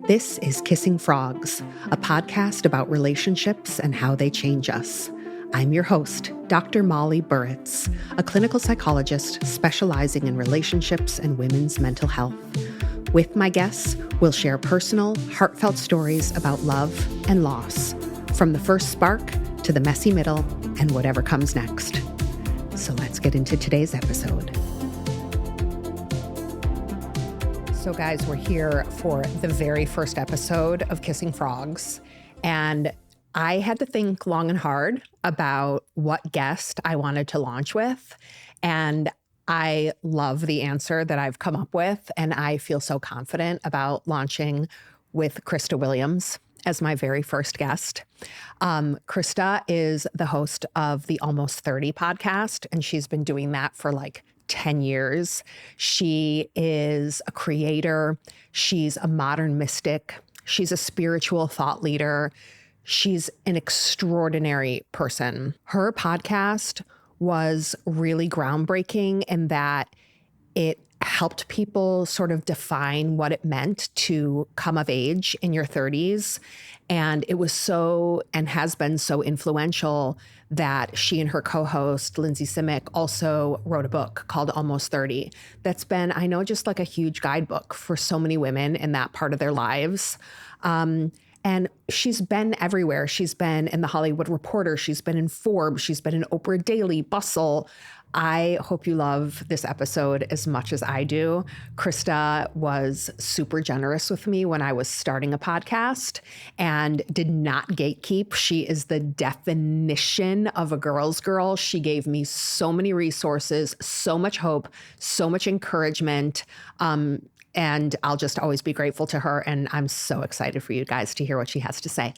This is Kissing Frogs, a podcast about relationships and how they change us. I'm your host, Dr. Molly Burritz, a clinical psychologist specializing in relationships and women's mental health. With my guests, we'll share personal, heartfelt stories about love and loss, from the first spark to the messy middle and whatever comes next. So let's get into today's episode. So guys, we're here for the very first episode of Kissing Frogs, and I had to think long and hard about what guest I wanted to launch with, and I love the answer that I've come up with, and I feel so confident about launching with Krista Williams as my very first guest. Krista is the host of the Almost 30 podcast, and she's been doing that for like 10 years. She is a creator. She's a modern mystic. She's a spiritual thought leader. She's an extraordinary person. Her podcast was really groundbreaking in that it helped people sort of define what it meant to come of age in your 30s. And it was so, and has been so influential that she and her co-host, Lindsay Simic, also wrote a book called Almost 30. That's been, I know, just like a huge guidebook for so many women in that part of their lives. And she's been everywhere. She's been in the Hollywood Reporter. She's been in Forbes. She's been in Oprah Daily, Bustle. I hope you love this episode as much as I do. Krista was super generous with me when I was starting a podcast and did not gatekeep. She is the definition of a girl's girl. She gave me so many resources, so much hope, so much encouragement. And I'll just always be grateful to her. And I'm so excited for you guys to hear what she has to say.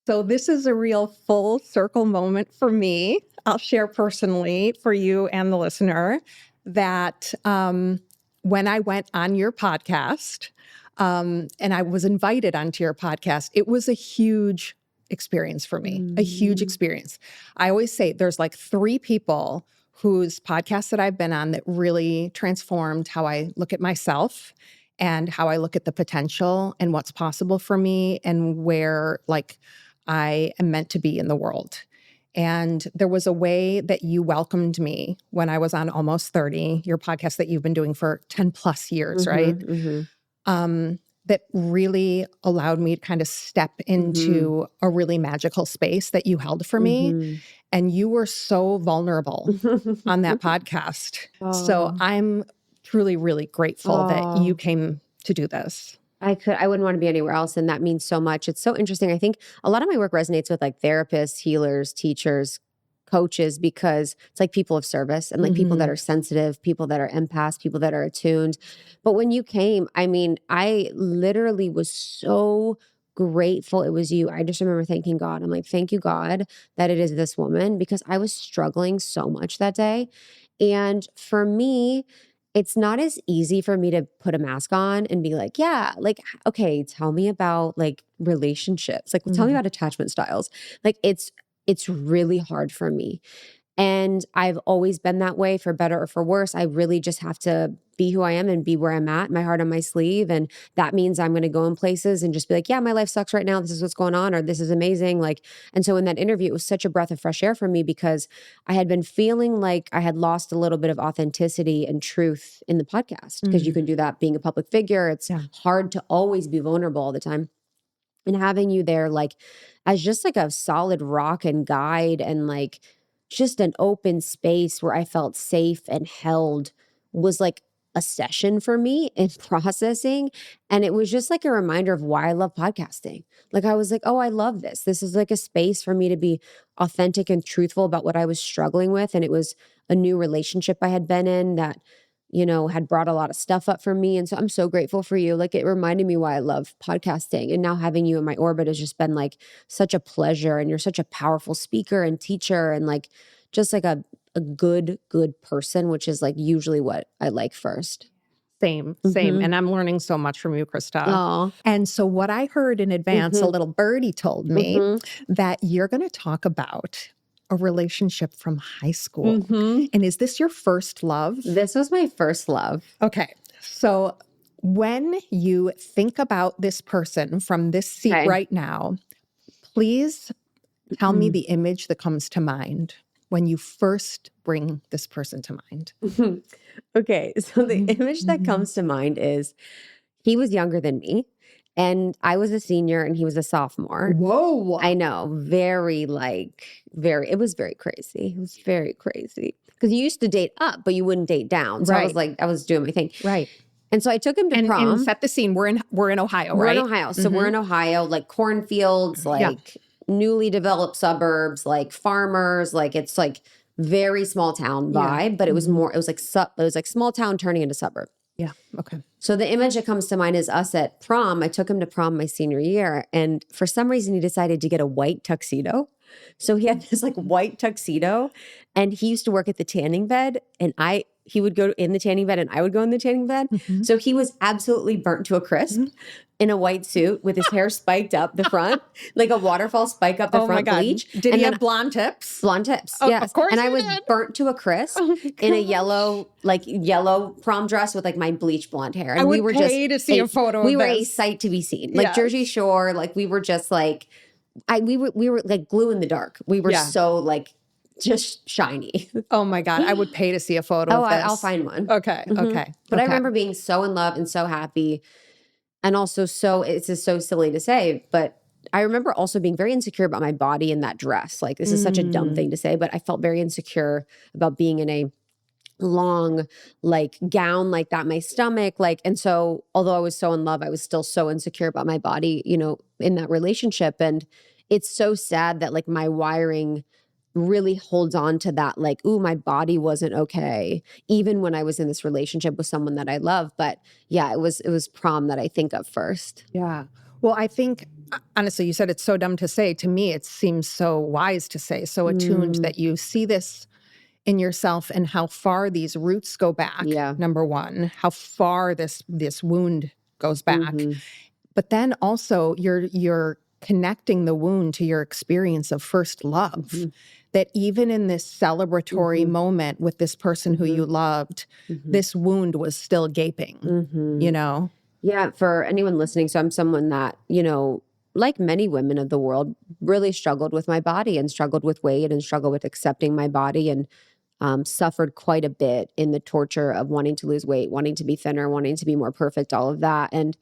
So this is a real full circle moment for me. I'll share personally for you and the listener that when I went on your podcast and I was invited onto your podcast, it was a huge experience for me, a huge experience. I always say there's like 3 people whose podcasts that I've been on that really transformed how I look at myself and how I look at the potential and what's possible for me and where like I am meant to be in the world. And there was a way that you welcomed me when I was on Almost 30, your podcast that you've been doing for 10 plus years, right? That really allowed me to kind of step into a really magical space that you held for me. And you were so vulnerable on that podcast. So I'm truly, really grateful that you came to do this. I wouldn't want to be anywhere else. And that means so much. It's so interesting. I think a lot of my work resonates with like therapists, healers, teachers, coaches, because it's like people of service and like people that are sensitive, people that are empaths, people that are attuned. But when you came, I mean, I literally was so grateful it was you. I just remember thanking God. I'm like, thank you, God, that it is this woman, because I was struggling so much that day. And for me, it's not as easy for me to put a mask on and be like, yeah, like, okay, tell me about like relationships. Like, tell me about attachment styles. Like, it's really hard for me. And I've always been that way, for better or for worse. I really just have to be who I am and be where I'm at, my heart on my sleeve. And that means I'm going to go in places and just be like, yeah, my life sucks right now. This is what's going on, or this is amazing. Like, and so in that interview, it was such a breath of fresh air for me, because I had been feeling like I had lost a little bit of authenticity and truth in the podcast, because you can do that being a public figure. It's hard to always be vulnerable all the time. And having you there, like, as just like a solid rock and guide, and like just an open space where I felt safe and held, was like a session for me in processing. And it was just like a reminder of why I love podcasting. Like, I was like, oh, I love this. This is like a space for me to be authentic and truthful about what I was struggling with. And it was a new relationship I had been in that, you know, had brought a lot of stuff up for me. And so I'm so grateful for you. Like, it reminded me why I love podcasting. And now having you in my orbit has just been like such a pleasure. And you're such a powerful speaker and teacher, and like just like a good person, which is like usually what I like first. Same. And I'm learning so much from you, Krista. Aww. And so what I heard in advance, a little birdie told me that you're going to talk about a relationship from high school. And is this your first love? This was my first love. Okay. So When you think about this person from this seat Okay. right now, please tell me the image that comes to mind when you first bring this person to mind. Okay. So the image that comes to mind is he was younger than me and I was a senior and he was a sophomore. Whoa. I know. It was very crazy. It was very crazy. Because you used to date up, but you wouldn't date down. So I was Right. like, I was doing my thing. Right. And so I took him to prom. And set the scene. We're in Ohio, We're right? in Ohio. So we're in Ohio, like cornfields, like newly developed suburbs, like farmers, like it's like very small town vibe, but it was more, it was like small town turning into suburb. Yeah. Okay. So the image that comes to mind is us at prom. I took him to prom my senior year, and for some reason he decided to get a white tuxedo. So he had this like white tuxedo, and he used to work at the tanning bed, and he would go in the tanning bed and I would go in the tanning bed. So he was absolutely burnt to a crisp in a white suit with his hair spiked up the front, like a waterfall spike up the front bleach. Did he have blonde tips? Blonde tips, Oh, yes. of course and I he was did. burnt to a crisp in a yellow prom dress with like my bleached blonde hair. And I would we were pay to see a photo of We were a this. sight to be seen. Like Yes. Jersey Shore, like we were just like, we were like glue in the dark. We were so like just shiny. Oh my God. I would pay to see a photo of this. I'll find one. Okay. Okay. But I Okay. remember being so in love and so happy. And also it's just so silly to say, but I remember also being very insecure about my body in that dress. Like this is such a dumb thing to say, but I felt very insecure about being in a long like gown like that, my stomach, like, and so although I was so in love, I was still so insecure about my body, you know, in that relationship. And it's so sad that like my wiring really holds on to that, like, ooh, my body wasn't okay, even when I was in this relationship with someone that I love. But yeah, it was prom that I think of first. Yeah. Well, I think, honestly, you said it's so dumb to say. To me, it seems so wise to say, so attuned that you see this in yourself and how far these roots go back. Yeah. Number one, how far this wound goes back. But then also you're connecting the wound to your experience of first love. That even in this celebratory moment with this person who you loved, this wound was still gaping, you know? Yeah, for anyone listening, so I'm someone that, you know, like many women of the world, really struggled with my body and struggled with weight and struggled with accepting my body and suffered quite a bit in the torture of wanting to lose weight, wanting to be thinner, wanting to be more perfect, all of that. And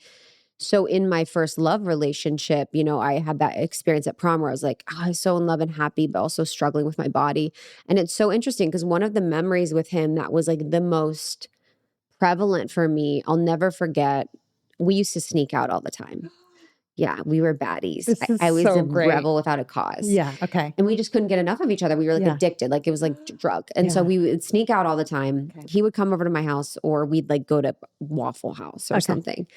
so in my first love relationship, you know, I had that experience at prom where I was like, oh, I was so in love and happy, but also struggling with my body. And it's so interesting because one of the memories with him that was like the most prevalent for me, I'll never forget, we used to sneak out all the time. Yeah, we were baddies. This is I was so a great. rebel without a cause. Yeah. Okay. And we just couldn't get enough of each other. We were like addicted. Like it was like drug. And so we would sneak out all the time. Okay. He would come over to my house or we'd like go to Waffle House or something.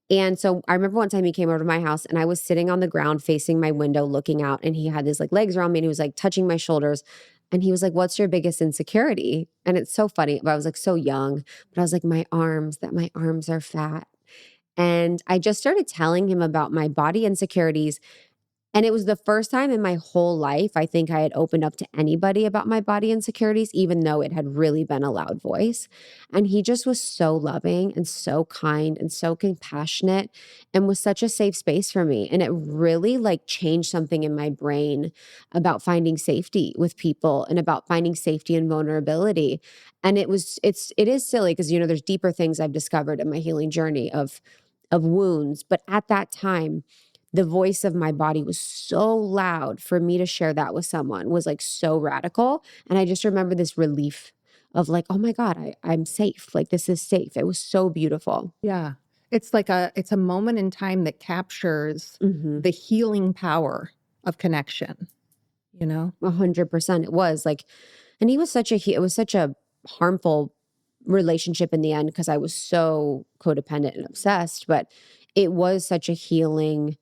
And so I remember one time he came over to my house and I was sitting on the ground facing my window looking out and he had his like legs around me and he was like touching my shoulders. And he was like, what's your biggest insecurity? And it's so funny, but I was like so young, but I was like, my arms are fat. And I just started telling him about my body insecurities. And it was the first time in my whole life, I think I had opened up to anybody about my body insecurities, even though it had really been a loud voice. And he just was so loving and so kind and so compassionate and was such a safe space for me. And it really like changed something in my brain about finding safety with people and about finding safety and vulnerability. And it is silly because, you know, there's deeper things I've discovered in my healing journey of wounds. But at that time, the voice of my body was so loud for me to share that with someone was like so radical. And I just remember this relief of like, oh my God, I'm safe. Like this is safe. It was so beautiful. Yeah. It's like it's a moment in time that captures the healing power of connection, you know? 100%. It was like, and it was such a harmful relationship in the end because I was so codependent and obsessed, but it was such a healing,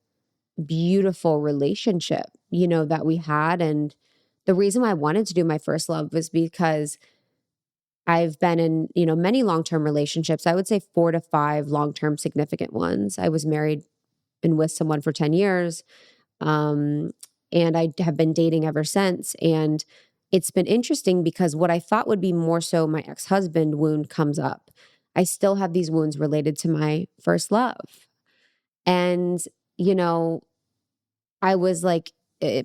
beautiful relationship, you know, that we had. And the reason why I wanted to do my first love was because I've been in, you know, many long-term relationships. I would say 4 to 5 long-term significant ones. I was married and with someone for 10 years. And I have been dating ever since. And it's been interesting because what I thought would be more so my ex-husband wound comes up. I still have these wounds related to my first love. And, you know, I was like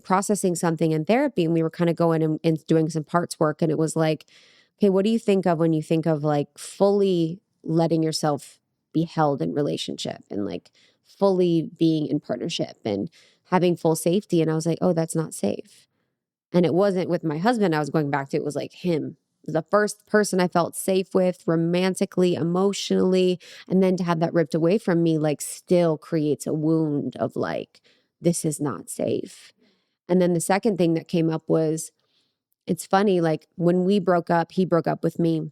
processing something in therapy, and we were kind of going and doing some parts work. And it was like, okay, what do you think of when you think of like fully letting yourself be held in relationship and like fully being in partnership and having full safety? And I was like, oh, that's not safe. And it wasn't with my husband I was going back to. It was like him. It was the first person I felt safe with romantically, emotionally. And then to have that ripped away from me, like still creates a wound of like, this is not safe. And then the second thing that came up was, it's funny, like when we broke up, he broke up with me.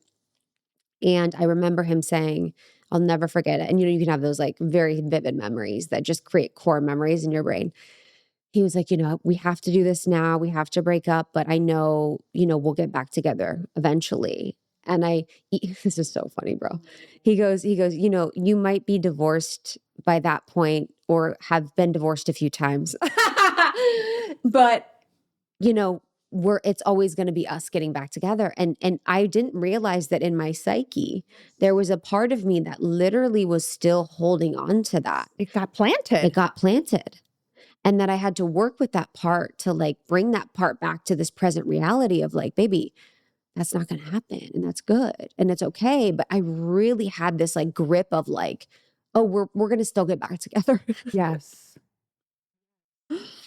And I remember him saying, I'll never forget it. And, you know, you can have those like very vivid memories that just create core memories in your brain. He was like, you know, we have to do this now. We have to break up, but I know, you know, we'll get back together eventually. And this is so funny, bro. He goes, you know, you might be divorced by that point or have been divorced a few times, but you know, it's always going to be us getting back together. And I didn't realize that in my psyche, there was a part of me that literally was still holding on to that. It got planted. It got planted. And that I had to work with that part to like bring that part back to this present reality of like, baby, that's not going to happen. And that's good. And it's okay. But I really had this like grip of like, oh, we're going to still get back together. Yes.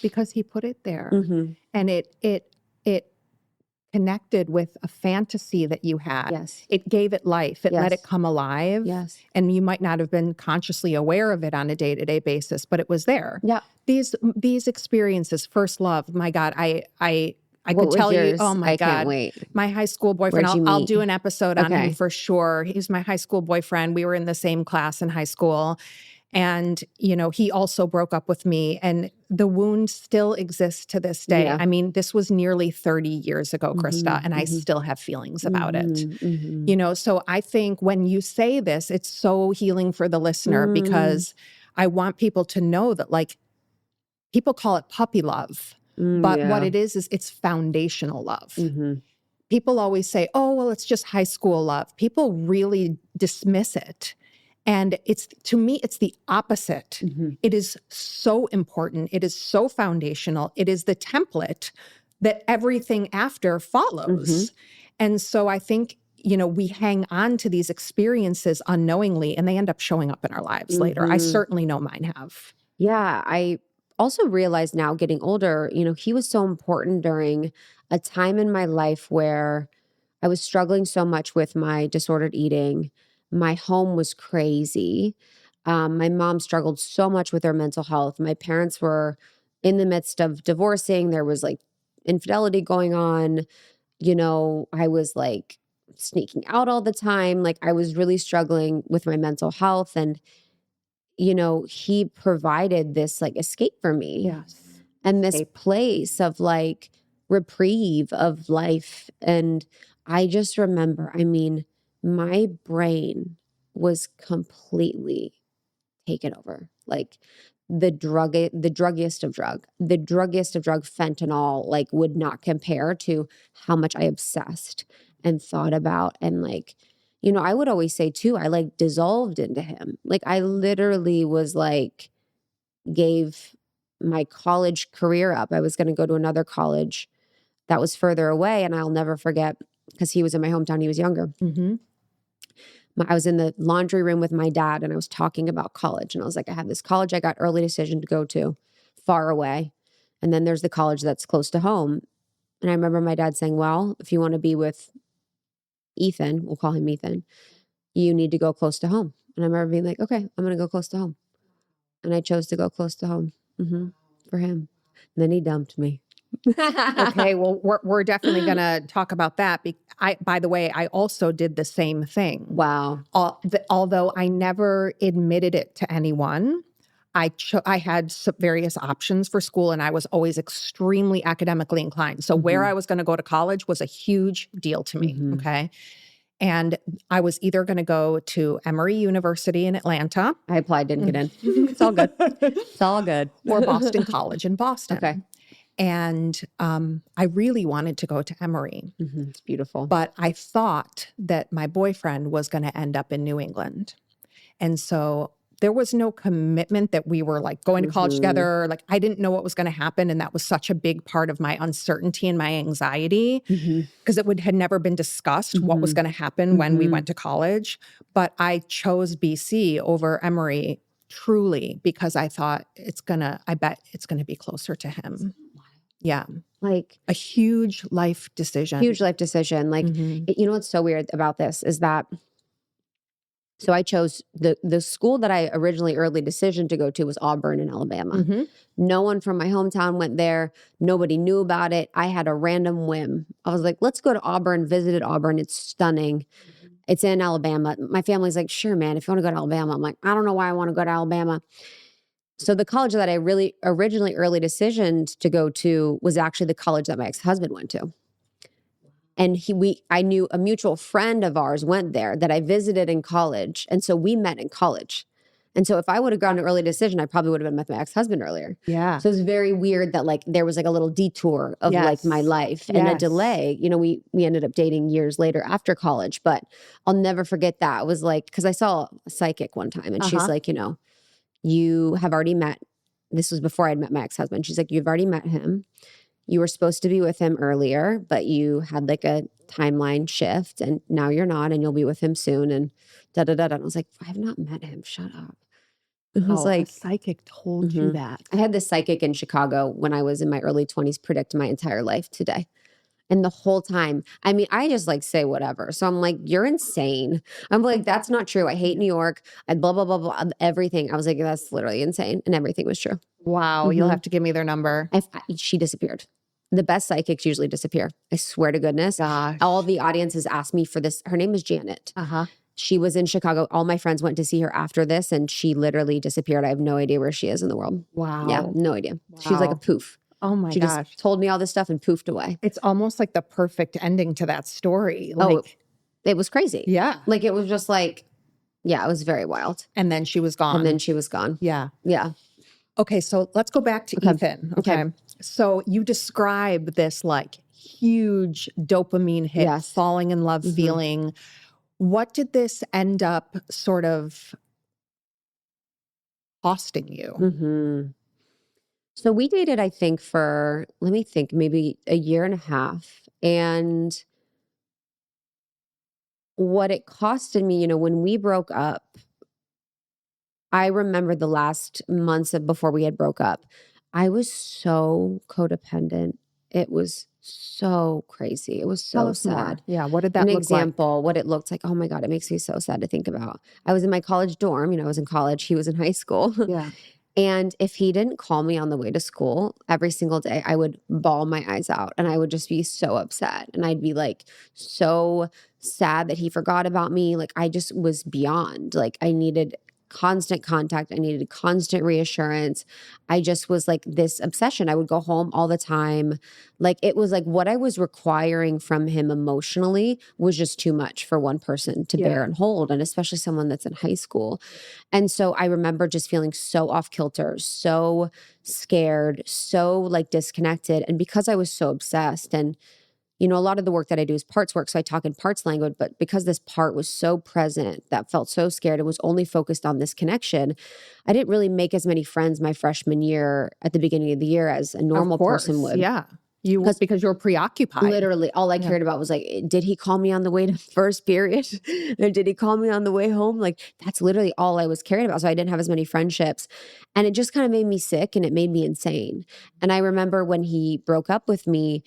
Because he put it there. Mm-hmm. And it connected with a fantasy that you had. Yes. It gave it life. It Yes. let it come alive. Yes. And you might not have been consciously aware of it on a day-to-day basis, but it was there. Yeah. These experiences, first love, my God, I What could was tell yours? you, oh my I God, can't wait. my high school boyfriend, Where'd you I'll meet? do an episode on Okay. him for sure. He's my high school boyfriend. We were in the same class in high school. And, you know, he also broke up with me, and the wound still exists to this day. Yeah. I mean, this was nearly 30 years ago, Krista, and I still have feelings about it. Mm-hmm. You know, so I think when you say this, it's so healing for the listener because I want people to know that, like, people call it puppy love, but what it is it's foundational love. Mm-hmm. People always say, oh, well, it's just high school love. People really dismiss it. And to me, it's the opposite. Mm-hmm. It is so important. It is so foundational. It is the template that everything after follows. Mm-hmm. And so I think, you know, we hang on to these experiences unknowingly, and they end up showing up in our lives later. I certainly know mine have. Yeah. I also realize now getting older, you know, he was so important during a time in my life where I was struggling so much with my disordered eating. My home was crazy. My mom struggled so much with her mental health. My parents were in the midst of divorcing. There was like infidelity going on. You know, I was like sneaking out all the time. Like I was really struggling with my mental health. And, you know, he provided this like escape for me. Yes. And this place of like reprieve of life. And I just remember, I mean, my brain was completely taken over. Like the druggiest of drug, fentanyl, like would not compare to how much I obsessed and thought about. And like, you know, I would always say too, I like dissolved into him. Like I literally was like, gave my college career up. I was going to go to another college that was further away. And I'll never forget, because he was in my hometown, he was younger. Mm-hmm. I was in the laundry room with my dad and I was talking about college. And I was like, I have this college I got early decision to go to far away. And then there's the college that's close to home. And I remember my dad saying, well, if you want to be with Ethan, we'll call him Ethan, you need to go close to home. And I remember being like, okay, I'm going to go close to home. And I chose to go close to home for him. And then he dumped me. Okay, well, we're definitely going to talk about that. By the way, I also did the same thing. Wow. Although I never admitted it to anyone, I had various options for school, and I was always extremely academically inclined. So where I was going to go to college was a huge deal to me, okay? And I was either going to go to Emory University in Atlanta. I applied, didn't get in. It's all good. It's all good. Or Boston College in Boston. Okay. And I really wanted to go to Emory, It's beautiful. but I thought that my boyfriend was going to end up in New England. And so there was no commitment that we were like going to college together. Like I didn't know what was going to happen. And that was such a big part of my uncertainty and my anxiety because had never been discussed what was going to happen when we went to college. But I chose BC over Emory truly because I thought I bet it's going to be closer to him. Yeah. Like a huge life decision. Like, you know, what's so weird about this is that, so I chose the school that I originally early decision to go to was Auburn in Alabama. No one from my hometown went there. Nobody knew about it. I had a random whim. I was like, let's go to Auburn, visited Auburn. It's stunning. It's in Alabama. My family's like, sure, man, if you want to go to Alabama. I'm like, I don't know why I want to go to Alabama. So the college that I really originally early decisioned to go to was actually the college that my ex-husband went to. And I knew a mutual friend of ours went there that I visited in college. And so we met in college. And so if I would have gone to early decision, I probably would have been with my ex-husband earlier. Yeah. So it's very weird that like there was like a little detour of like my life and a delay. You know, we ended up dating years later after college, but I'll never forget that. It was like, because I saw a psychic one time and she's like, you know, you have already met, this was before I'd met my ex-husband. She's like, you've already met him. You were supposed to be with him earlier, but you had like a timeline shift and now you're not and you'll be with him soon and da-da-da-da. And I was like, I have not met him. Shut up. It was like a psychic told you that. I had this psychic in Chicago when I was in my early 20s predict my entire life today. And the whole time, I mean, I just like say whatever. So I'm like, you're insane. I'm like, that's not true. I hate New York. I blah, blah, blah, blah, everything. I was like, that's literally insane. And everything was true. Wow. You'll have to give me their number. She disappeared. The best psychics usually disappear. I swear to goodness. Gosh. All the audience has asked me for this. Her name is Janet. She was in Chicago. All my friends went to see her after this and she literally disappeared. I have no idea where she is in the world. Wow. Yeah, no idea. Wow. She was like a poof. Oh my gosh. She just told me all this stuff and poofed away. It's almost like the perfect ending to that story. Like, it was crazy. Yeah. Like it was just like, yeah, it was very wild. And then she was gone. Yeah. Yeah. Okay, so let's go back to Ethan. Okay. So you describe this like huge dopamine hit, falling in love feeling. What did this end up sort of costing you? So we dated, I think for, let me think, maybe a year and a half. And what it costed me, you know, when we broke up, I remember the last months before we had broke up, I was so codependent. It was so crazy. It was so sad. Yeah. What did that look example, what it looked like. Oh my God, it makes me so sad to think about. I was in my college dorm. You know, I was in college. He was in high school. Yeah. And if he didn't call me on the way to school every single day, I would bawl my eyes out and I would just be so upset. And I'd be like so sad that he forgot about me. Like I just was beyond. Like I needed constant contact. I needed constant reassurance. I just was like this obsession. I would go home all the time. Like it was like what I was requiring from him emotionally was just too much for one person to bear and hold, and especially someone that's in high school. And so I remember just feeling so off kilter, so scared, so like disconnected. And because I was so obsessed, and you know, a lot of the work that I do is parts work. So I talk in parts language, but because this part was so present, that felt so scared, it was only focused on this connection. I didn't really make as many friends my freshman year at the beginning of the year as a normal person would. Yeah. Because you were preoccupied. Literally, all I cared about was like, did he call me on the way to first period? Or did he call me on the way home? Like, that's literally all I was caring about. So I didn't have as many friendships. And it just kind of made me sick and it made me insane. And I remember when he broke up with me,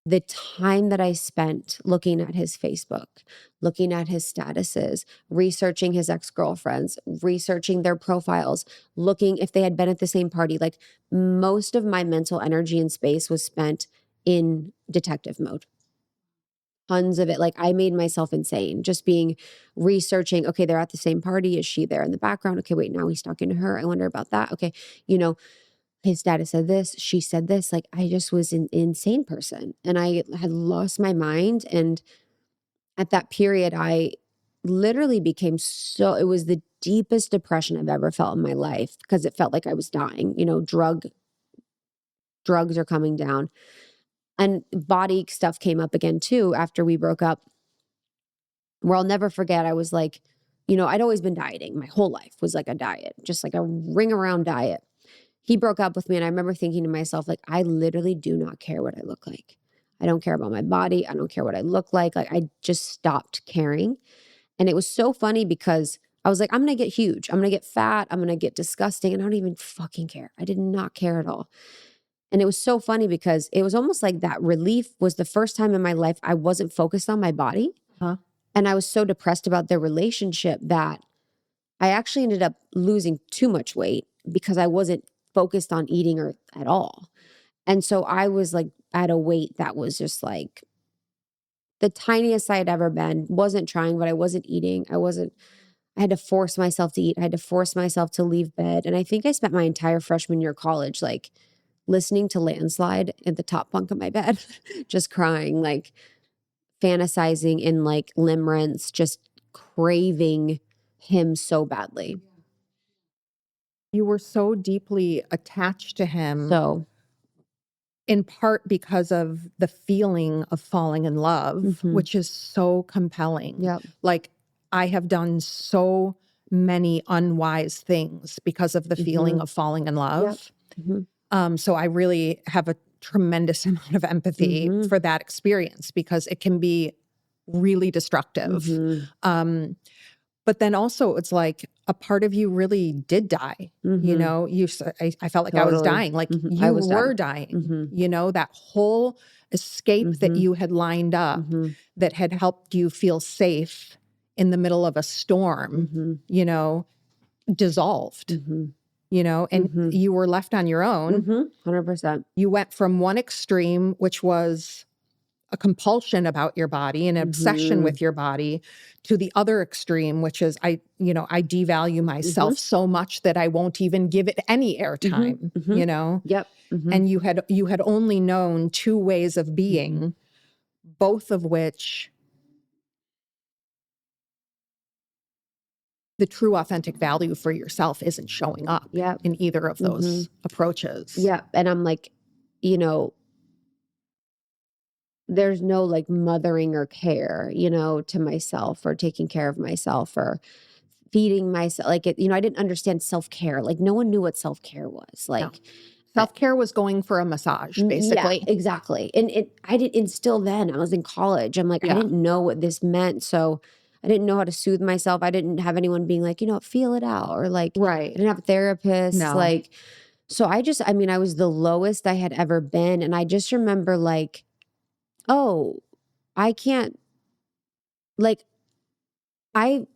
the time that I spent looking at his Facebook, looking at his statuses, researching his ex-girlfriends, researching their profiles, looking if they had been at the same party, like most of my mental energy and space was spent in detective mode. Tons of it. Like I made myself insane just researching, okay, they're at the same party. Is she there in the background? Okay, wait, now he's talking to her. I wonder about that. Okay, you know, his status said this, she said this. Like I just was an insane person and I had lost my mind. And at that period, I literally became it was the deepest depression I've ever felt in my life because it felt like I was dying, you know, drug drugs are coming down. And body stuff came up again too after we broke up, where I'll never forget. I was like, I'd always been dieting. My whole life was like a diet, just like a ring around diet. He broke up with me, and I remember thinking to myself, like, I literally do not care what I look like. I don't care about my body. I don't care what I look like. Like, I just stopped caring. And it was so funny because I was like, I'm going to get huge. I'm going to get fat. I'm going to get disgusting. And I don't even fucking care. I did not care at all. And it was so funny because it was almost like that relief was the first time in my life I wasn't focused on my body. Huh? And I was so depressed about their relationship that I actually ended up losing too much weight because I wasn't focused on eating or at all. And so I was like at a weight that was just like the tiniest I had ever been. Wasn't trying, but I wasn't eating. I had to force myself to eat. I had to force myself to leave bed. And I think I spent my entire freshman year of college like listening to Landslide at the top bunk of my bed, just crying, like fantasizing in like limerence, just craving him so badly. You were so deeply attached to him. So In part because of the feeling of falling in love, which is so compelling. Yep. Like, I have done so many unwise things because of the feeling of falling in love. So I really have a tremendous amount of empathy for that experience because it can be really destructive. But then also it's like a part of you really did die. I felt like I was dying. Like you were dying. That whole escape that you had lined up that had helped you feel safe in the middle of a storm, dissolved. And you were left on your own. 100%. You went from one extreme, which was a compulsion about your body, an obsession with your body, to the other extreme, which is I devalue myself so much that I won't even give it any airtime, Yep. And you had only known two ways of being, both of which the true authentic value for yourself isn't showing up in either of those approaches. Yeah. And I'm like, there's no like mothering or care, to myself or taking care of myself or feeding myself. Like, I didn't understand self-care. Like no one knew what self-care was. Like self-care was going for a massage, basically. Yeah, exactly. And I didn't still then. I was in college. I'm like, I didn't know what this meant. So I didn't know how to soothe myself. I didn't have anyone being like, feel it out. Or like, right. I didn't have a therapist. No. Like, so I was the lowest I had ever been. And I just remember like, oh, I can't, like,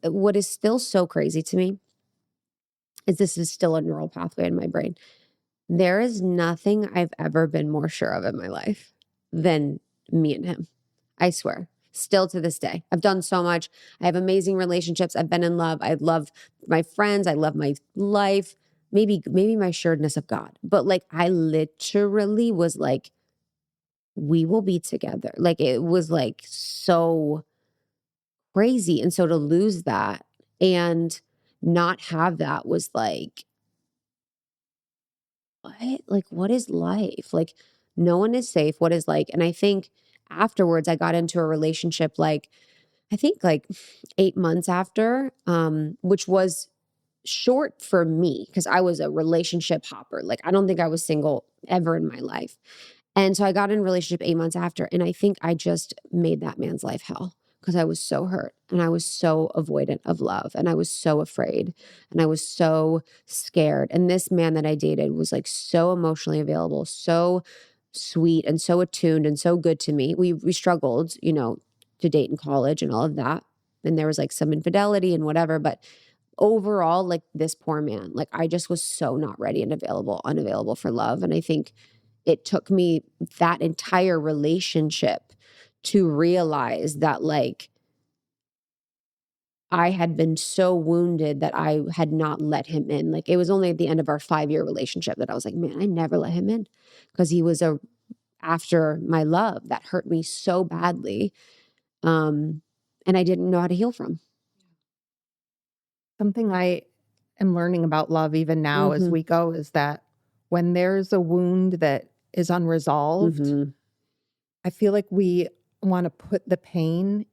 what is still so crazy to me is this is still a neural pathway in my brain. There is nothing I've ever been more sure of in my life than me and him. I swear. Still to this day. I've done so much. I have amazing relationships. I've been in love. I love my friends. I love my life. Maybe my sureness of God. But like I literally was like, we will be together. Like it was like so crazy. And so to lose that and not have that was like, what? Like, what is life? Like, no one is safe. What is like? And I think afterwards, I got into a relationship like, I think like 8 months after, which was short for me because I was a relationship hopper. Like, I don't think I was single ever in my life. And so I got in a relationship 8 months after. And I think I just made that man's life hell because I was so hurt and I was so avoidant of love and I was so afraid and I was so scared. And this man that I dated was like so emotionally available, so sweet and so attuned and so good to me. We struggled, to date in college and all of that. And there was like some infidelity and whatever, but overall, like this poor man, like I just was so not ready and unavailable for love. And I think it took me that entire relationship to realize that like I had been so wounded that I had not let him in. Like it was only at the end of our 5-year relationship that I was like, man, I never let him in because he was after my love that hurt me so badly. And I didn't know how to heal from. Something I am learning about love even now as we go is that when there's a wound that is unresolved, Mhm. I feel like we want to put the pain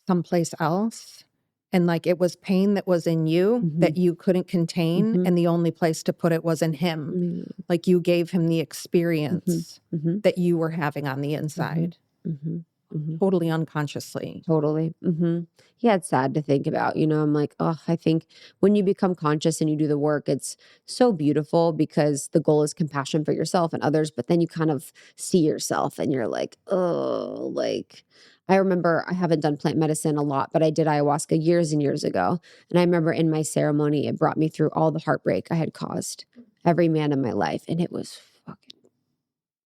someplace else. And like it was pain that was in you that Mhm. you couldn't contain. Mhm. And the only place to put it was in him. Mm. Like you gave him the Mhm. experience Mhm. that you were having on the Mhm. inside, Mhm. Mhm. totally unconsciously. Totally. Yeah, it's sad to think about. I'm like, oh, I think when you become conscious and you do the work, it's so beautiful because the goal is compassion for yourself and others. But then you kind of see yourself and you're like, oh, like I remember I haven't done plant medicine a lot, but I did ayahuasca years and years ago. And I remember in my ceremony, it brought me through all the heartbreak I had caused every man in my life. And it was fucking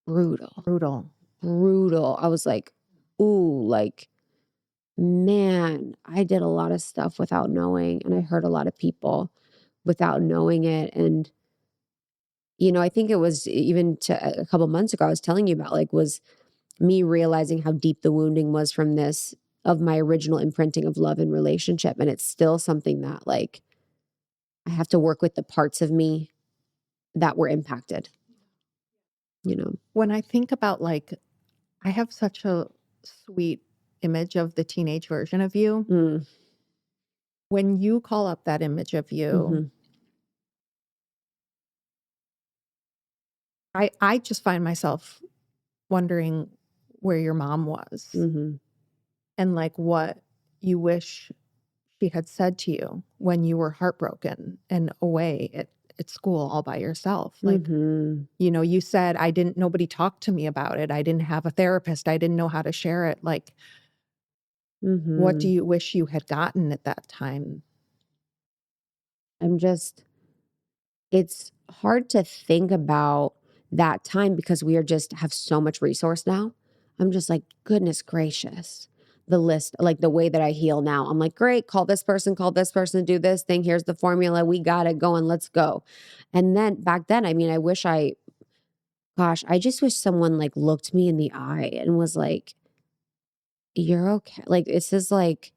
brutal, Brutal. brutal. I was like, ooh, like, man, I did a lot of stuff without knowing, and I hurt a lot of people without knowing it. And, I think it was even a couple months ago, I was telling you about like, was me realizing how deep the wounding was from this of my original imprinting of love and relationship. And it's still something that like I have to work with the parts of me that were impacted, you know? When I think about like, I have such a sweet image of the teenage version of you. Mm, When you call up that image of you, mhm, I just find myself wondering where your mom was mhm, and like what you wish she had said to you when you were heartbroken and away at school all by yourself. Like, mhm, you said, nobody talked to me about it. I didn't have a therapist. I didn't know how to share it. Like, what do mhm. you wish you had gotten at that time? I'm just it's hard to think about that time because we are just have so much resource now. I'm just like, goodness gracious. The list, like the way that I heal now, I'm like, great, call this person, do this thing. Here's the formula. We got it going. Let's go. And then back then, I mean, gosh, I just wish someone like looked me in the eye and was like, you're okay. Like, this is like,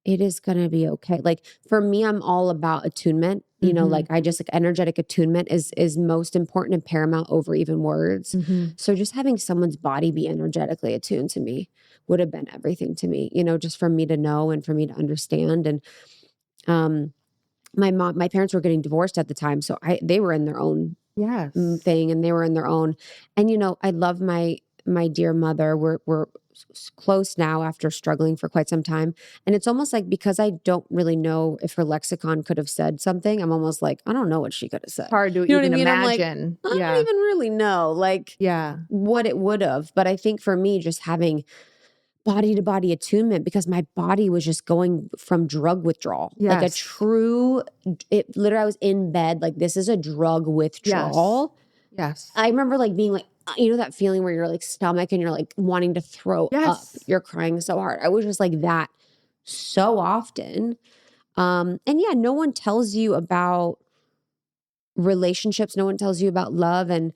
it is gonna be okay. Like for me, I'm all about attunement. Like Mhm. I just like energetic attunement is most important and paramount over even words. Mhm. So just having someone's body be energetically attuned to me would have been everything to me, just for me to know and for me to understand. And um my parents were getting divorced at the time. So they were in their own Yes. thing and they were in their own. And I love my dear mother. We're close now after struggling for quite some time. And it's almost like because I don't really know if her lexicon could have said something, I'm almost like, I don't know what she could have said. Hard to You know what I even mean? I'm like, imagine. I don't Yeah. even really know like Yeah. what it would have. But I think for me, just having body to body attunement because my body was just going from drug withdrawal, like a Yes. true, it literally, I was in bed, like this is a drug Yes. withdrawal. Yes. I remember like being like, that feeling where you're like stomach and you're like wanting to throw up. Yes. You're crying so hard. I was just like that so often. And yeah, no one tells you about relationships. No one tells you about love. And,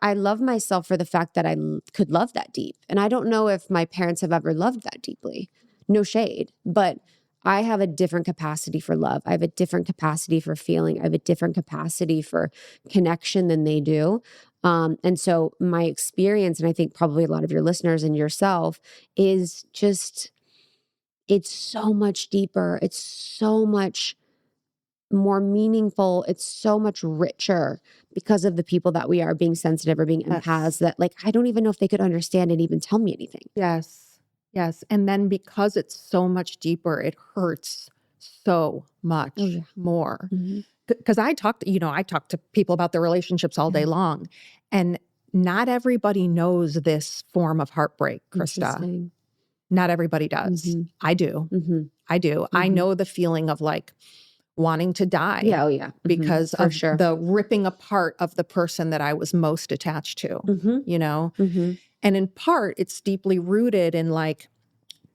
I love myself for the fact that could love that deep. And I don't know if my parents have ever loved that deeply. No shade, but I have a different capacity for love. I have a different capacity for feeling. I have a different capacity for connection than they do. And so my experience, and I think probably a lot of your listeners and yourself, is just, it's so much deeper. It's so much more meaningful. It's so much richer because of the people that we are being sensitive or being empaths Yes. that like, I don't even know if they could understand and even tell me anything. Yes. Yes. And then because it's so much deeper, it hurts so much Oh yeah. more. Mm-hmm. Because I talk to people about their relationships all day Yeah. long. And not everybody knows this form of heartbreak, Krista. Interesting. Not everybody does. Mm-hmm. I do. Mm-hmm. I do. I Mm-hmm. know the feeling of like wanting to die. Yeah. Oh yeah. Mm-hmm. Because For of sure. the ripping apart of the person that I was most attached to, Mm-hmm. Mm-hmm. And in part, it's deeply rooted in like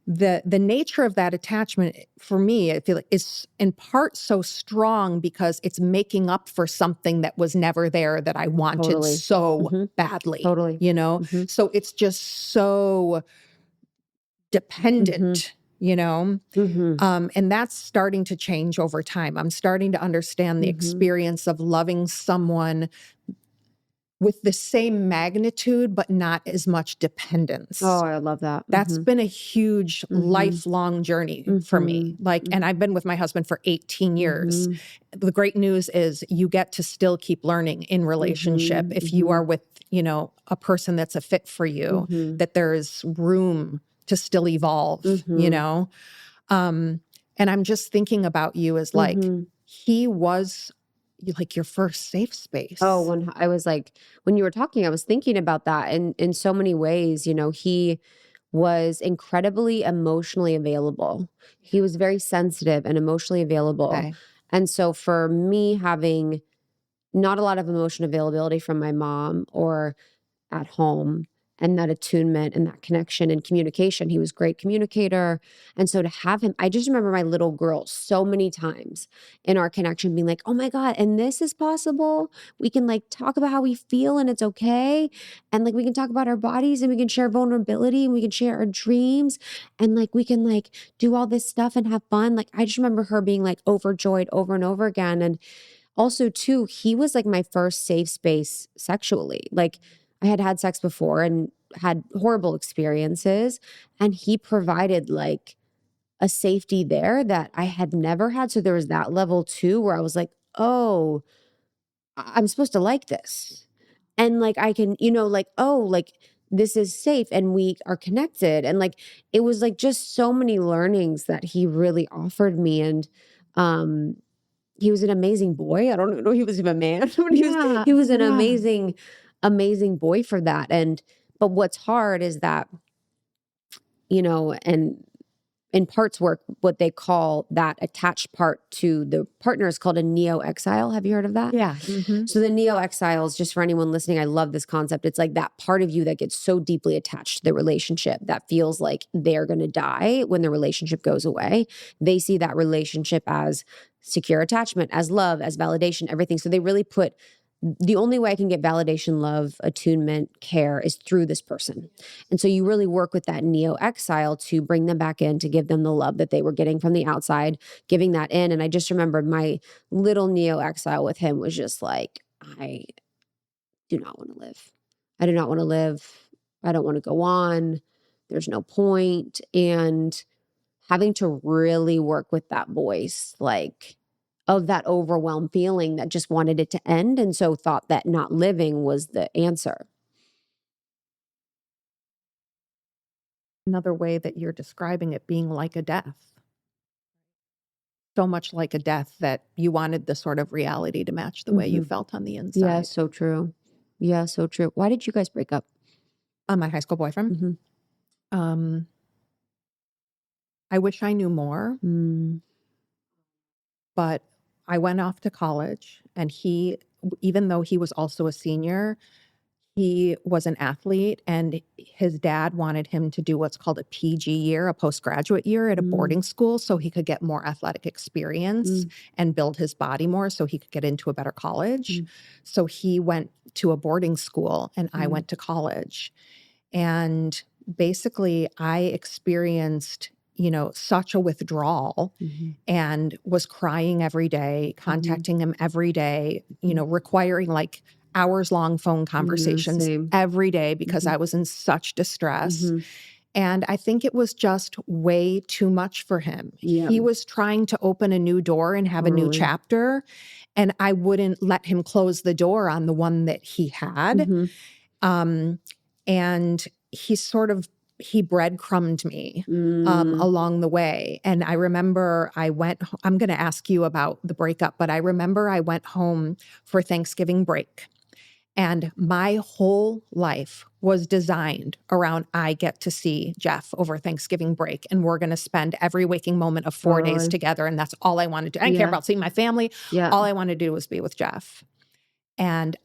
the nature of that attachment for me, I feel like is in part so strong because it's making up for something that was never there that I wanted Totally. so Mm-hmm. badly, Totally. Mm-hmm. So it's just so dependent, Mm-hmm. and that's starting to change over time. I'm starting to understand the Mm-hmm. experience of loving someone with the same magnitude, but not as much dependence. Oh, I love that. That's been a huge lifelong journey for me. Like, and I've been with my husband for 18 years. The great news is you get to still keep learning in relationship. If you are with, a person that's a fit for you, that there is room to still evolve, and I'm just thinking about you as like, he was like your first safe space. Oh, when I was like, when you were talking, I was thinking about that. And in so many ways, he was incredibly emotionally available. He was very sensitive and emotionally available. Okay. And so for me, having not a lot of emotion availability from my mom or at home, and that attunement and that connection and communication. He was a great communicator. And so to have him, I just remember my little girl so many times in our connection being like, oh my God, and this is possible. We can like talk about how we feel and it's okay. And like we can talk about our bodies and we can share vulnerability and we can share our dreams. And like we can like do all this stuff and have fun. Like I just remember her being like overjoyed over and over again. And also too, he was like my first safe space sexually. Like I had had sex before and had horrible experiences, and he provided like a safety there that I had never had. So there was that level too, where I was like, oh, I'm supposed to like this. And like, I can, like, oh, like this is safe and we are connected. And like, it was like just so many learnings that he really offered me. And, he was an amazing boy. I don't even know if he was even a man. But he was an amazing boy for that. But what's hard is that, and in parts work, what they call that attached part to the partner is called a neo-exile. Have you heard of that? Yeah. So the neo-exiles, just for anyone listening, I love this concept. It's like that part of you that gets so deeply attached to the relationship that feels like they're going to die when the relationship goes away. They see that relationship as secure attachment, as love, as validation, everything. So they really put the only way I can get validation, love, attunement, care is through this person. And so you really work with that neo-exile to bring them back in, to give them the love that they were getting from the outside, giving that in. And I just remembered my little neo-exile with him was just like, I do not want to live. I do not want to live. I don't want to go on. There's no point. And having to really work with that voice, like, of that overwhelmed feeling that just wanted it to end. And so thought that not living was the answer. Another way that you're describing it being like a death. So much like a death that you wanted the sort of reality to match the way you felt on the inside. Yeah, so true. Yeah, so true. Why did you guys break up? My high school boyfriend. I wish I knew more, but I went off to college, and he, even though he was also a senior, he was an athlete, and his dad wanted him to do what's called a PG year, a postgraduate year at a boarding school, so he could get more athletic experience and build his body more so he could get into a better college. So he went to a boarding school and I went to college. And basically I experienced such a withdrawal and was crying every day, contacting him every day, requiring like hours long phone conversations every day because I was in such distress. And I think it was just way too much for him. He was trying to open a new door and have a new chapter, and I wouldn't let him close the door on the one that he had. And he breadcrumbed me along the way. And I remember I'm going to ask you about the breakup, but I remember I went home for Thanksgiving break. And my whole life was designed around, I get to see Jeff over Thanksgiving break, and we're going to spend every waking moment of 4 days together. And that's all I wanted to do. I didn't care about seeing my family. All I wanted to do was be with Jeff. And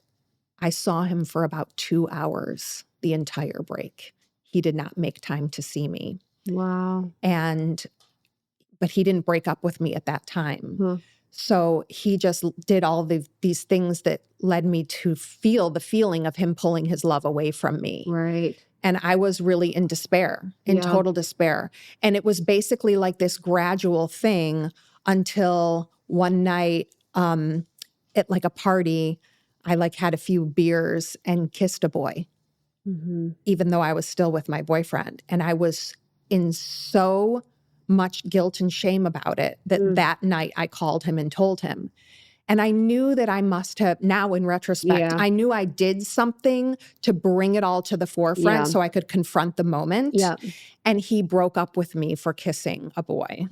I saw him for about 2 hours the entire break. He did not make time to see me. Wow. But he didn't break up with me at that time. So he just did all these things that led me to feel the feeling of him pulling his love away from me. Right. And I was really in despair, in total despair. And it was basically like this gradual thing until one night at like a party, I like had a few beers and kissed a boy, even though I was still with my boyfriend. And I was in so much guilt and shame about it that night I called him and told him. And I knew that I must have, now in retrospect, I knew I did something to bring it all to the forefront so I could confront the moment. Yeah. And he broke up with me for kissing a boy.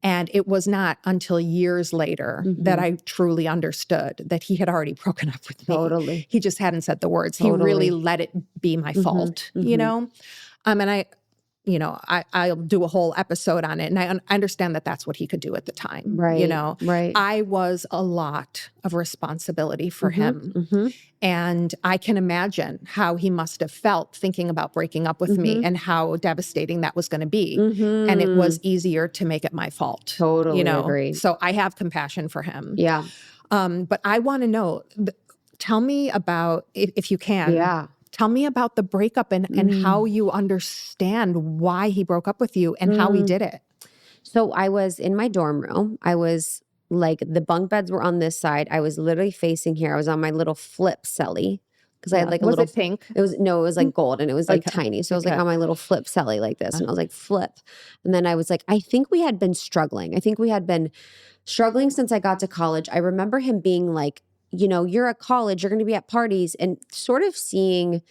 And it was not until years later that I truly understood that he had already broken up with me. Totally. He just hadn't said the words. He really let it be my fault, you know? And I'll do a whole episode on it. And I understand that that's what he could do at the time. Right. You know, Right. I was a lot of responsibility for him. And I can imagine how he must have felt thinking about breaking up with me and how devastating that was going to be. And it was easier to make it my fault. Totally agree. So I have compassion for him. Yeah. But I want to know, tell me about, if you can, tell me about the breakup and how you understand why he broke up with you and how he did it. So I was in my dorm room. I was like, the bunk beds were on this side. I was literally facing here. I was on my little flip celly because I had like a little. Was it pink? It was like gold and it was like tiny. So I was like on my little flip celly like this, and I was like flip. And then I was like, I think we had been struggling. I think we had been struggling since I got to college. I remember him being like, you're at college, you're going to be at parties, and sort of seeing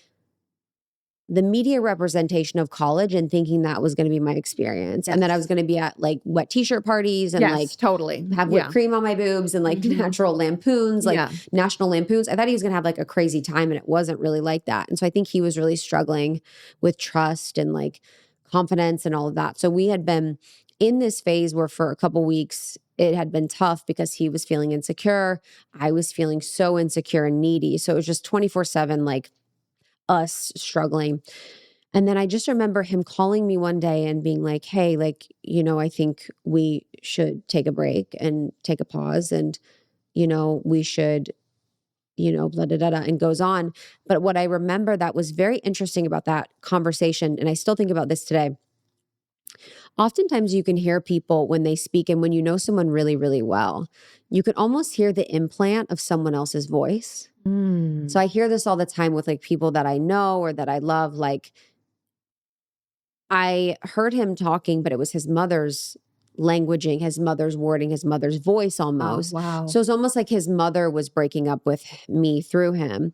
the media representation of college and thinking that was going to be my experience. And that I was going to be at like wet t-shirt parties and like totally have whipped cream on my boobs and like natural lampoons, like national lampoons. I thought he was going to have like a crazy time, and it wasn't really like that. And so I think he was really struggling with trust and like confidence and all of that. So we had been in this phase where for a couple weeks it had been tough because he was feeling insecure. I was feeling so insecure and needy. So it was just 24/7, like us struggling. And then I just remember him calling me one day and being like, hey, like, I think we should take a break and take a pause, and, we should, blah, blah, blah, blah, and goes on. But what I remember that was very interesting about that conversation, and I still think about this today, oftentimes you can hear people when they speak, and when you know someone really, really well, you can almost hear the implant of someone else's voice. So I hear this all the time with like people that I know or that I love. Like I heard him talking, but it was his mother's languaging, his mother's wording, his mother's voice almost. Oh, wow. So it's almost like his mother was breaking up with me through him.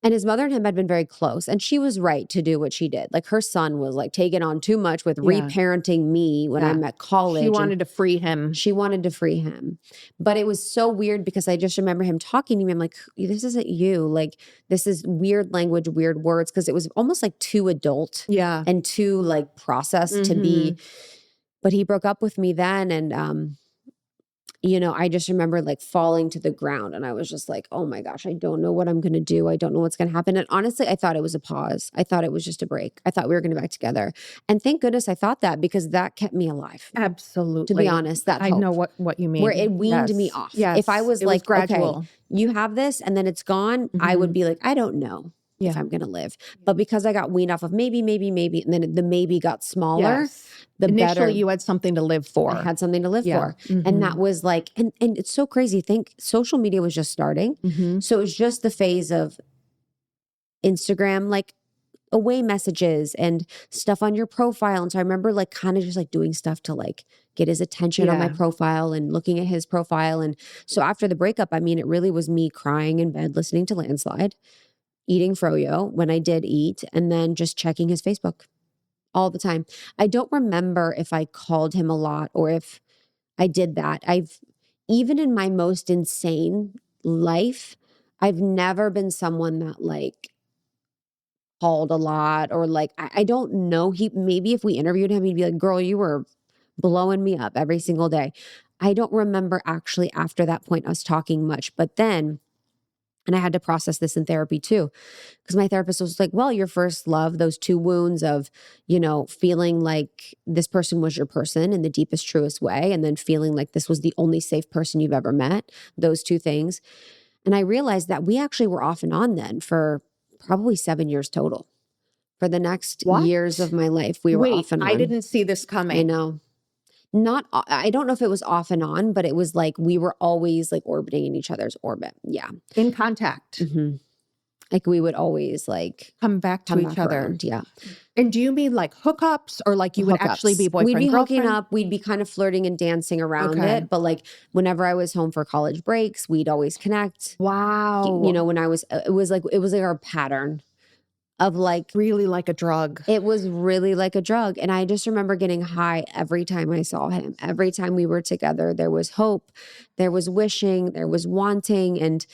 And his mother and him had been very close, and she was right to do what she did. Like her son was like taking on too much with reparenting me when I'm at college. She wanted to free him. She wanted to free him. But it was so weird because I just remember him talking to me. I'm like, this isn't you. Like, this is weird language, weird words. Because it was almost like too adult and too like processed to be. But he broke up with me then. And, I just remember like falling to the ground, and I was just like, oh my gosh, I don't know what I'm going to do. I don't know what's going to happen. And honestly, I thought it was a pause. I thought it was just a break. I thought we were going to be back together. And thank goodness I thought that, because that kept me alive. Absolutely. To be honest, that I know what you mean. Where it weaned me off. Yes. If I was it like, was gradual. Okay, you have this and then it's gone, I would be like, I don't know if I'm going to live. But because I got weaned off of maybe, and then the maybe got smaller, the initially better. You had something to live for. I had something to live for. And that was like, and it's so crazy. Think social media was just starting. So it was just the phase of Instagram, like away messages and stuff on your profile. And so I remember like kind of just like doing stuff to like get his attention on my profile and looking at his profile. And so after the breakup, I mean, it really was me crying in bed, listening to Landslide, eating froyo when I did eat, and then just checking his Facebook all the time. I don't remember if I called him a lot or if I did that. Even in my most insane life, I've never been someone that like called a lot, or like, I don't know. Maybe if we interviewed him, he'd be like, girl, you were blowing me up every single day. I don't remember actually after that point us talking much, but then, and I had to process this in therapy too, because my therapist was like, well, your first love, those two wounds of, feeling like this person was your person in the deepest, truest way, and then feeling like this was the only safe person you've ever met, those two things. And I realized that we actually were off and on then for probably 7 years total. For the next years of my life, we were off and on. I didn't see this coming. I know. I don't know if it was off and on, but it was like we were always like orbiting in each other's orbit. Yeah. In contact. Mm-hmm. Like we would always like come back to each other. Around. Yeah. And do you mean like hookups or like you would actually be boyfriend, We'd be girlfriend? hooking up. We'd be kind of flirting and dancing around it. But like whenever I was home for college breaks, we'd always connect. Wow. You know, when I was, it was like our pattern of like. Really like a drug. It was really like a drug. And I just remember getting high every time I saw him. Every time we were together, there was hope, there was wishing, there was wanting, and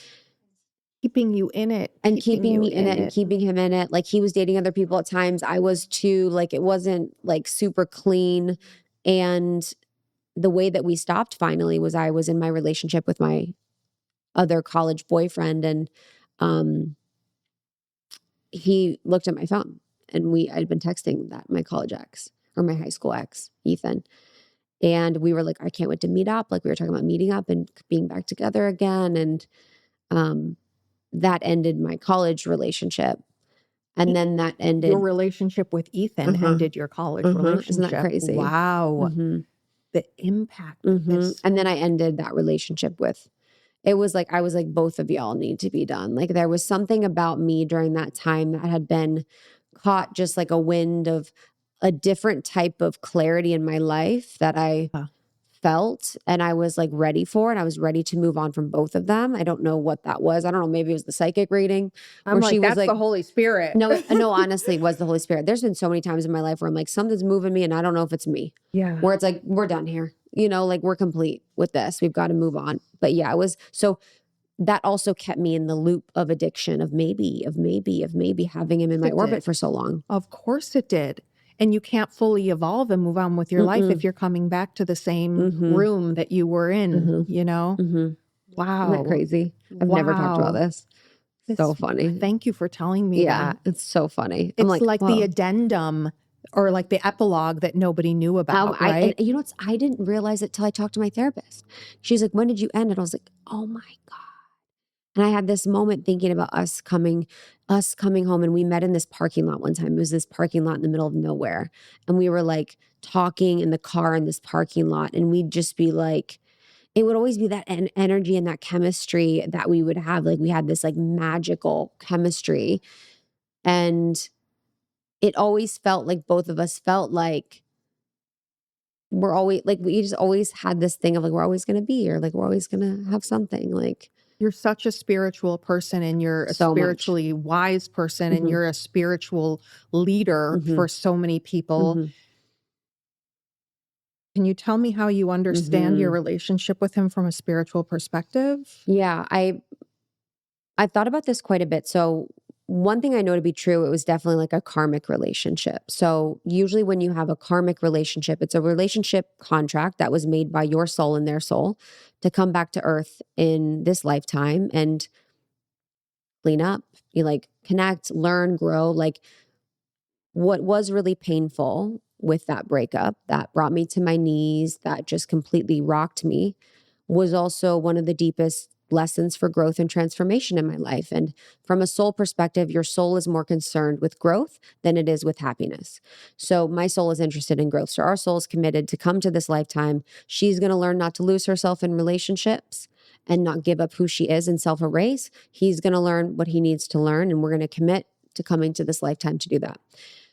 keeping you in it. And keeping me in it and keeping him in it. Like he was dating other people at times. I was too. Like it wasn't like super clean. And the way that we stopped finally was I was in my relationship with my other college boyfriend. And he looked at my phone and I'd been texting my college ex or my high school ex, Ethan. And we were like, I can't wait to meet up. Like we were talking about meeting up and being back together again. And that ended my college relationship. And then that ended. Your relationship with Ethan ended your college relationship. Isn't that crazy? Wow. The impact of this. And then I ended that relationship with, it was like, I was like, both of y'all need to be done. Like there was something about me during that time that had been caught just like a wind of a different type of clarity in my life that I felt and I was like ready for, and I was ready to move on from both of them. I don't know what that was. I don't know. Maybe it was the psychic reading. I'm like, that's the Holy Spirit. No, honestly, it was the Holy Spirit. There's been so many times in my life where I'm like, something's moving me and I don't know if it's me. Yeah. Where it's like, we're done here. You know, like we're complete with this. We've got to move on. But yeah, it was, so that also kept me in the loop of addiction of maybe having him in my orbit for so long. Of course it did. And you can't fully evolve and move on with your life if you're coming back to the same room that you were in, you know? Wow. Isn't that crazy? I've never talked about this. It's so funny. Thank you for telling me that. It's so funny. It's like the addendum or like the epilogue that nobody knew about, right? You know, I didn't realize it till I talked to my therapist. She's like, when did you end? And I was like, oh my God. And I had this moment thinking about us coming home, and we met in this parking lot one time. It was this parking lot in the middle of nowhere. And we were like talking in the car in this parking lot, and we'd just be like, it would always be that energy and that chemistry that we would have. Like we had this like magical chemistry. And it always felt like both of us felt like we're always like, we just always had this thing of like, we're always going to be, or like, we're always going to have something. Like, you're such a spiritual person, and you're a spiritually wise person, and you're a spiritual leader for so many people. Can you tell me how you understand your relationship with him from a spiritual perspective? Yeah, I've thought about this quite a bit. So one thing I know to be true, it was definitely like a karmic relationship. So usually when you have a karmic relationship, it's a relationship contract that was made by your soul and their soul to come back to earth in this lifetime and clean up, you like connect, learn, grow. Like what was really painful with that breakup that brought me to my knees, that just completely rocked me, was also one of the deepest lessons for growth and transformation in my life. And from a soul perspective, your soul is more concerned with growth than it is with happiness. So my soul is interested in growth. So our soul is committed to come to this lifetime. She's going to learn not to lose herself in relationships and not give up who she is and self-erase. He's going to learn what he needs to learn, and we're going to commit to coming to this lifetime to do that.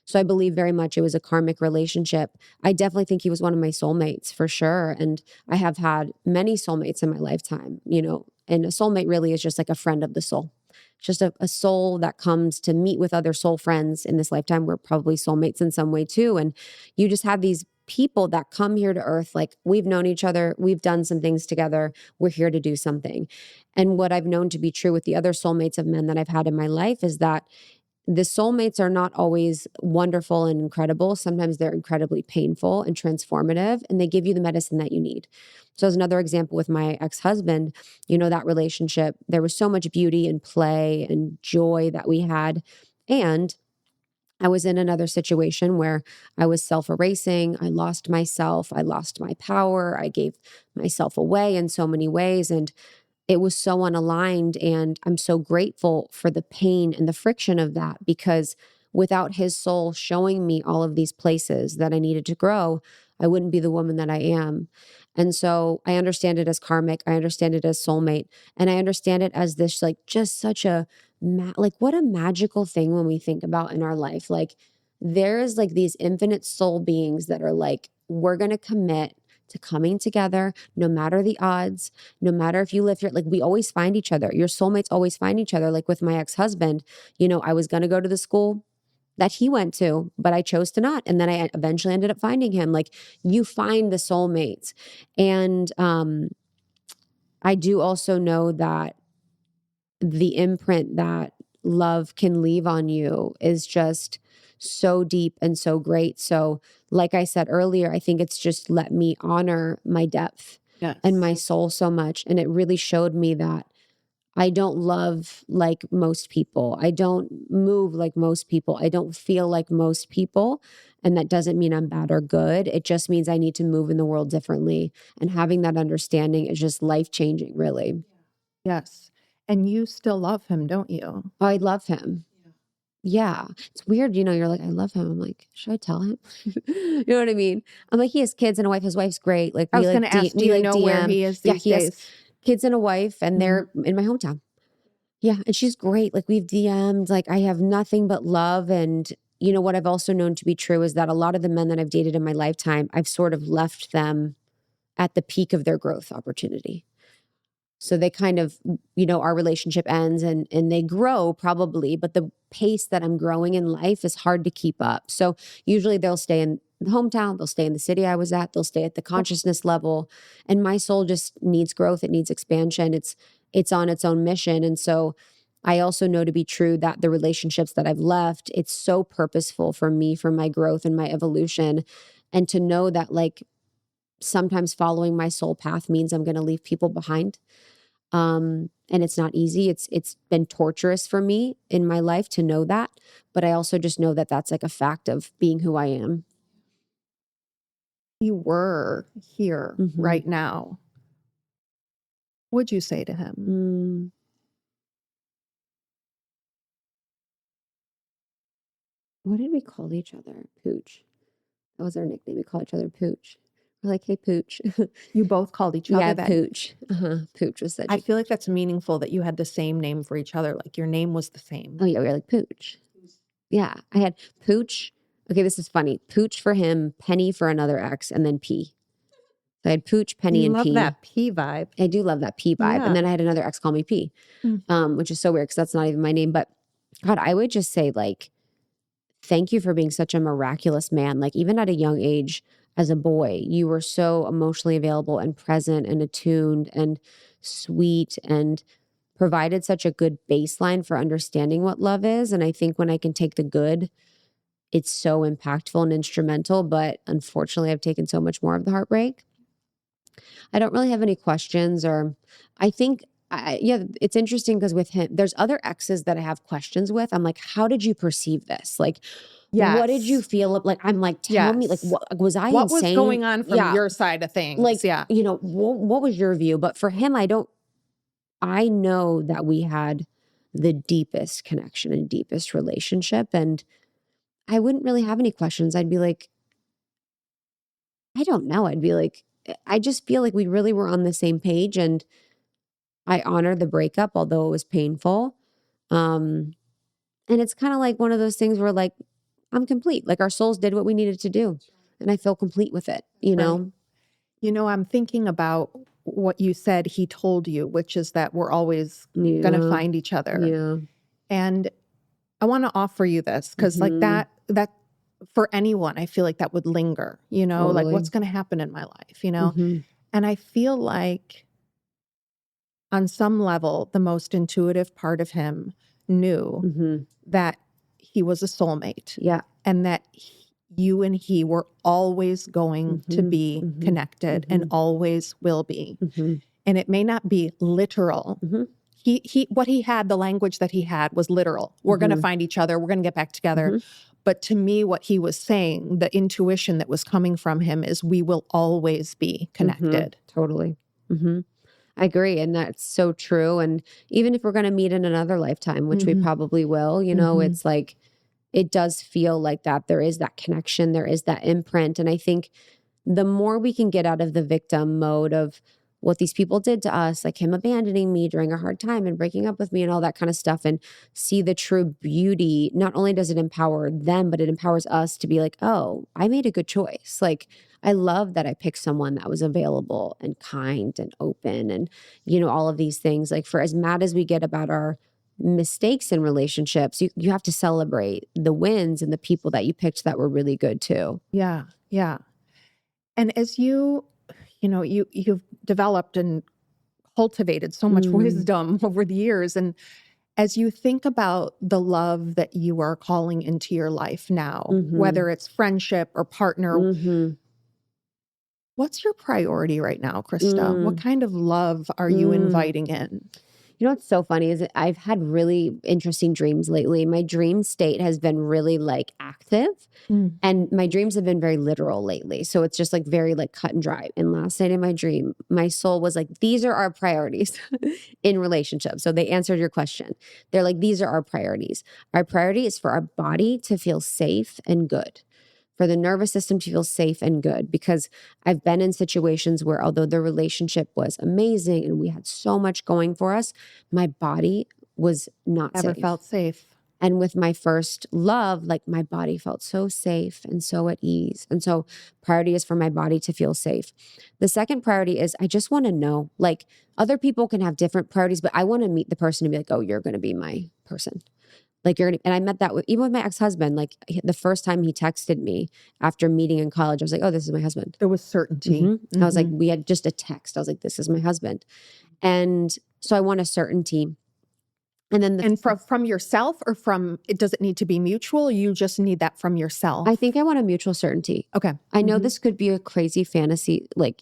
So I believe very much it was a karmic relationship. I definitely think he was one of my soulmates for sure. And I have had many soulmates in my lifetime, you know, and a soulmate really is just like a friend of the soul. Just a soul that comes to meet with other soul friends in this lifetime. We're probably soulmates in some way too. And you just have these people that come here to earth, like we've known each other, we've done some things together, we're here to do something. And what I've known to be true with the other soulmates of men that I've had in my life is that the soulmates are not always wonderful and incredible. Sometimes they're incredibly painful and transformative, and they give you the medicine that you need. So as another example with my ex-husband, you know, that relationship, there was so much beauty and play and joy that we had. And I was in another situation where I was self-erasing. I lost myself. I lost my power. I gave myself away in so many ways. And it was so unaligned, and I'm so grateful for the pain and the friction of that, because without his soul showing me all of these places that I needed to grow, I wouldn't be the woman that I am. And so I understand it as karmic. I understand it as soulmate. And I understand it as this, like, just such a, like, what a magical thing when we think about in our life. Like, there is like these infinite soul beings that are like, we're going to commit to coming together, no matter the odds, no matter if you live here, like we always find each other. Your soulmates always find each other. Like with my ex-husband, I was going to go to the school that he went to, but I chose to not. And then I eventually ended up finding him. Like, you find the soulmates. And I do also know that the imprint that love can leave on you is just so deep and so great. So like I said earlier, I think it's just let me honor my depth and my soul so much. And it really showed me that I don't love like most people. I don't move like most people. I don't feel like most people. And that doesn't mean I'm bad or good. It just means I need to move in the world differently. And having that understanding is just life-changing, really. Yes. And you still love him, don't you? I love him. Yeah. It's weird. You're like, I love him. I'm like, should I tell him? You know what I mean? I'm like, he has kids and a wife. His wife's great. Like, I was going to ask, do you know where he is these he days? has kids and a wife, and they're in my hometown. Yeah. And she's great. Like, we've DM'd, like, I have nothing but love. And what I've also known to be true is that a lot of the men that I've dated in my lifetime, I've sort of left them at the peak of their growth opportunity. So they kind of, our relationship ends and they grow probably, but the pace that I'm growing in life is hard to keep up. So usually they'll stay in the hometown, they'll stay in the city I was at, they'll stay at the consciousness level. And my soul just needs growth. It needs expansion. It's on its own mission. And so I also know to be true that the relationships that I've left, it's so purposeful for me, for my growth and my evolution. And to know that, like, sometimes following my soul path means I'm going to leave people behind. And it's not easy. It's been torturous for me in my life to know that, but I also just know that that's like a fact of being who I am. You were here right now. What'd you say to him? What did we call each other? Pooch. That was our nickname. We call each other Pooch. We're like, hey, Pooch. You both called each other that? Yeah, Pooch. Pooch was such I feel like that's meaningful that you had the same name for each other. Like, your name was the same. Oh, yeah, we were like, Pooch. Yeah, I had Pooch. Okay, this is funny. Pooch for him, Penny for another ex, and then P. So I had Pooch, Penny, and P. You love that P vibe. I do love that P vibe. Yeah. And then I had another ex call me P, which is so weird because that's not even my name. But God, I would just say, like, thank you for being such a miraculous man. Like, even at a young age, as a boy, you were so emotionally available and present and attuned and sweet and provided such a good baseline for understanding what love is. And I think when I can take the good, it's so impactful and instrumental. But unfortunately, I've taken so much more of the heartbreak. I don't really have any questions, or I think, it's interesting because with him, there's other exes that I have questions with. I'm like, how did you perceive this? Like, what did you feel? Like, I'm like, tell me, like, what was I what insane? Was going on from your side of things? Like, what was your view? But for him, I know that we had the deepest connection and deepest relationship. And I wouldn't really have any questions. I'd be like, I don't know. I'd be like, I just feel like we really were on the same page. And I honor the breakup, although it was painful. And it's kind of like one of those things where, like, I'm complete. Like, our souls did what we needed to do. And I feel complete with it, know? I'm thinking about what you said he told you, which is that we're always going to find each other. Yeah. And I want to offer you this because like that for anyone, I feel like that would linger, Totally. like what's going to happen in my life, And I feel like on some level, the most intuitive part of him knew that he was a soulmate. Yeah. And that you and he were always going to be connected and always will be. And it may not be literal. What he had, the language that he had was literal. We're going to find each other. We're going to get back together. But to me, what he was saying, the intuition that was coming from him is we will always be connected. Totally. I agree. And that's so true. And even if we're going to meet in another lifetime, which we probably will, it's like, it does feel like that. There is that connection, there is that imprint. And I think the more we can get out of the victim mode of what these people did to us, like him abandoning me during a hard time and breaking up with me and all that kind of stuff, and see the true beauty, not only does it empower them, but it empowers us to be like, oh, I made a good choice. Like, I love that I picked someone that was available and kind and open and, all of these things. Like, for as mad as we get about our mistakes in relationships, you have to celebrate the wins and the people that you picked that were really good too. Yeah. Yeah. And as you've developed and cultivated so much wisdom over the years, and as you think about the love that you are calling into your life now, whether it's friendship or partner, what's your priority right now, Krista? What kind of love are you inviting in? What's so funny is that I've had really interesting dreams lately. My dream state has been really like active, and my dreams have been very literal lately. So it's just like very like cut and dry. And last night in my dream, my soul was like, these are our priorities in relationships. So they answered your question. They're like, these are our priorities. Our priority is for our body to feel safe and good, for the nervous system to feel safe and good, because I've been in situations where, although the relationship was amazing and we had so much going for us, my body was not Never safe. felt safe. And with my first love, like my body felt so safe and so at ease. And so priority is for my body to feel safe. The second priority is I just want to know, like, other people can have different priorities, but I want to meet the person and be like, oh, you're going to be my person. Like, and I met that even with my ex-husband. Like, the first time he texted me after meeting in college, I was like, oh, this is my husband. There was certainty. I was like, we had just a text. I was like, this is my husband. And so I want a certainty. And then from yourself, or does it need to be mutual? You just need that from yourself? I think I want a mutual certainty. Okay. I know this could be a crazy fantasy, like,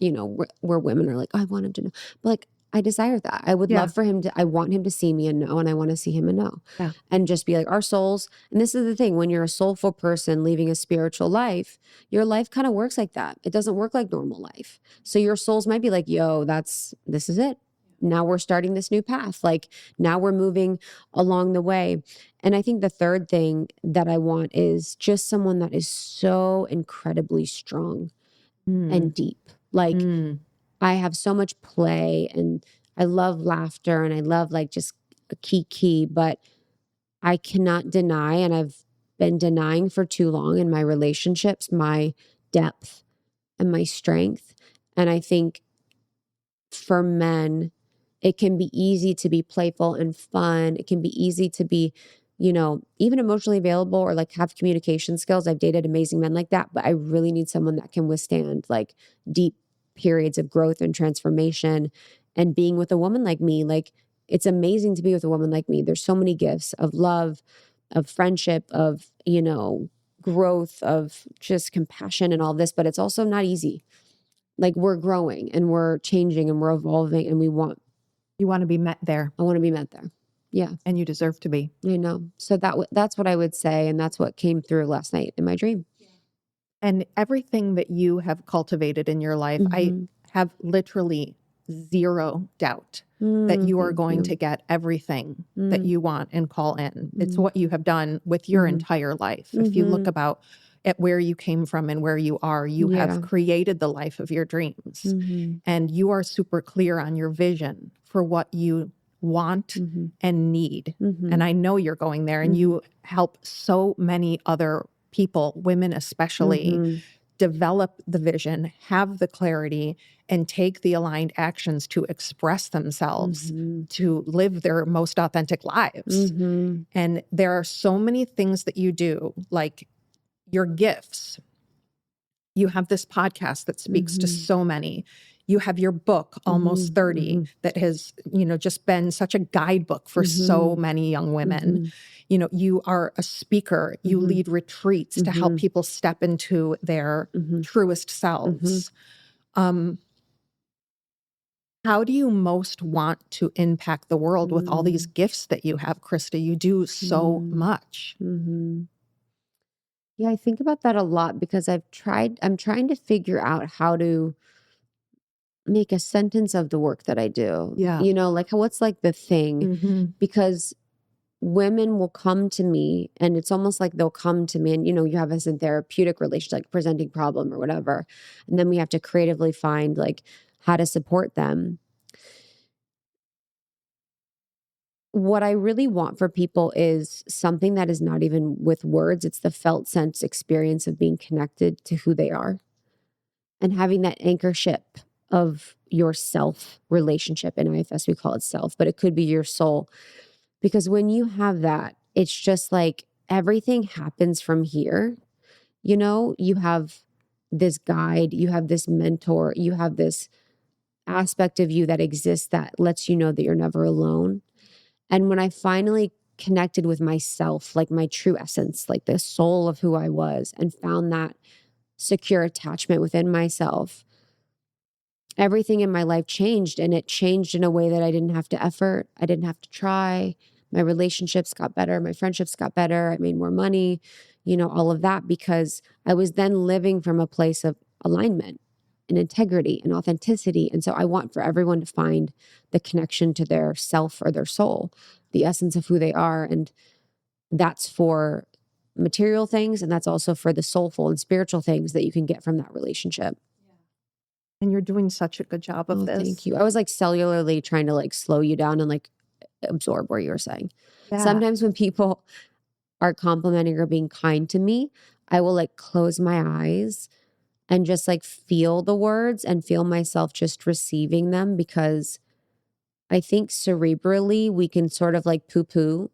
where women are like, oh, I want him to know. But like, I desire that. I would love for him I want him to see me and know, and I want to see him and know. Yeah. And just be like, our souls. And this is the thing, when you're a soulful person leaving a spiritual life, your life kind of works like that. It doesn't work like normal life. So your souls might be like, yo, this is it. Now we're starting this new path. Like, now we're moving along the way. And I think the third thing that I want is just someone that is so incredibly strong and deep. Like, I have so much play and I love laughter and I love like just a kiki, but I cannot deny, and I've been denying for too long in my relationships, my depth and my strength. And I think for men, it can be easy to be playful and fun. It can be easy to be, even emotionally available or like have communication skills. I've dated amazing men like that, but I really need someone that can withstand like deep periods of growth and transformation. And being with a woman like me, like, it's amazing to be with a woman like me. There's so many gifts of love, of friendship, of, growth, of just compassion and all this, but it's also not easy. Like, we're growing and we're changing and we're evolving, and you want to be met there. I want to be met there. Yeah. And you deserve to be. I know. So that's what I would say. And that's what came through last night in my dream. And everything that you have cultivated in your life, I have literally zero doubt that you are going to get everything that you want and call in. It's what you have done with your entire life. If you look at where you came from and where you are, you have created the life of your dreams. And you are super clear on your vision for what you want and need. And I know you're going there, and you help so many other people, women especially, develop the vision, have the clarity, and take the aligned actions to express themselves, to live their most authentic lives. And there are so many things that you do, like your gifts. You have this podcast that speaks to so many. You have your book, Almost 30, that has, just been such a guidebook for so many young women. You are a speaker. You lead retreats to help people step into their truest selves. How do you most want to impact the world with all these gifts that you have, Krista? You do so much. Yeah, I think about that a lot because I'm trying to figure out how to make a sentence of the work that I do. Yeah. Like, what's like the thing? Because women will come to me, and it's almost like they'll come to me and, you have this in therapeutic relationship, like presenting problem or whatever. And then we have to creatively find like how to support them. What I really want for people is something that is not even with words. It's the felt sense experience of being connected to who they are and having that anchor ship of your self relationship. In IFS, we call it self, but it could be your soul. Because when you have that, it's just like everything happens from here. You have this guide, you have this mentor, you have this aspect of you that exists that lets you know that you're never alone. And when I finally connected with myself, like my true essence, like the soul of who I was, and found that secure attachment within myself, everything in my life changed. And it changed in a way that I didn't have to effort. I didn't have to try. My relationships got better. My friendships got better. I made more money, all of that, because I was then living from a place of alignment and integrity and authenticity. And so I want for everyone to find the connection to their self or their soul, the essence of who they are. And that's for material things. And that's also for the soulful and spiritual things that you can get from that relationship. And you're doing such a good job of this. Thank you. I was like cellularly trying to like slow you down and like absorb what you were saying. Yeah. Sometimes when people are complimenting or being kind to me, I will like close my eyes and just like feel the words and feel myself just receiving them, because I think cerebrally we can sort of like poo-poo